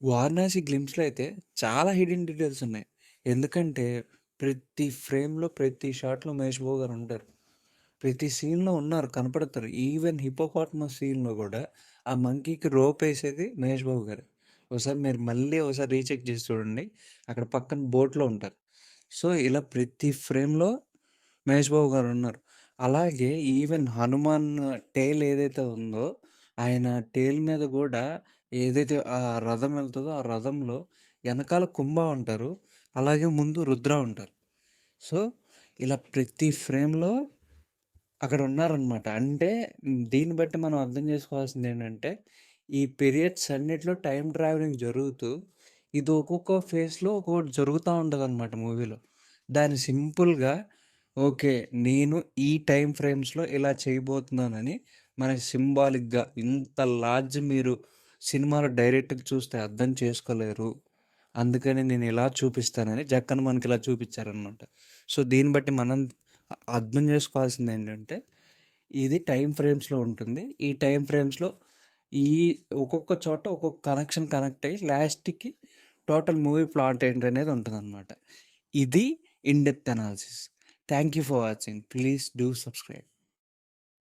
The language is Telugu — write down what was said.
వారణాసి గ్లిమ్స్‌లో అయితే చాలా హిడెన్ డీటెయిల్స్ ఉన్నాయి. ఎందుకంటే ప్రతి ఫ్రేమ్‌లో, ప్రతి షాట్‌లో మహేష్ బాబు గారు ఉంటారు. ప్రతి సీన్‌లో ఉన్నారు, కనపడతారు. ఈవెన్ హిపోపాటమస్ సీన్‌లో గూడా ఆ మంకీకి రోపేసేది మహేష్ బాబు గారే. మీరు మళ్ళీ ఒకసారి రీచెక్ చేసి చూడండి. అక్కడ పక్కన బోట్‌లో ఉంటారు. సో, ఇలా ప్రతి ఫ్రేమ్‌లో మహేష్ బాబు గారున్నారు. అలాగే ఈవెన్ హనుమాన్ టెయిల్ ఏదైతే ఉందో, ఆయన టెయిల్ మీద గూడా ఏదైతే ఆ రథం వెళ్తదో, ఆ రథంలో ఎనకాల కుంభ ఉంటారు. అలాగే ముందు రుద్ర ఉంటారు. సో, ఇలా ప్రతి ఫ్రేమ్‌లో అక్కడున్నారనమాట. అంటే దీన్ని బట్టి మనం అర్థం చేసుకోవాల్సిందేంటంటే, ఈ పీరియడ్స్ అన్నిట్లో టైమ్ ట్రావెలింగ్ జరుగుతూ, ఇది ఒక్కొక్క ఫేజ్‌లో ఒక్కోటి జరుగుతా ఉంటదనమాట మూవీలో. దాన్ని సింపుల్‌గా ఓకే. నేను ఈ టైమ్ ఫ్రేమ్స్‌లో ఇలా చేయబోతున్నానని మనకి సింబాలిక్‌గా ఇంత లార్జ్ మీరు సినిమాలో డైరెక్ట్‌గా చూస్తే అర్థం చేసుకోలేరు. అందుకని నేనిలా చూపిస్తానని జక్కన మనకిలా చూపిచ్చారనమాట. సో, దీన్ని బట్టి మనం అర్థం చేసుకోవాల్సిందేంటంటే, ఇది టైమ్ ఫ్రేమ్స్‌లో ఉంటుంది. ఈ టైమ్ ఫ్రేమ్స్‌లో ఈ ఒక్కొక్క చోట ఒక్కొక్క కనెక్షన్ కనెక్ట్ అయ్యి లాస్ట్‌కి టోటల్ మూవీ ప్లాట్ ఏంటనేది ఉంటదనమాట. ఇది in depth analysis. Thank you for watching. Please do subscribe.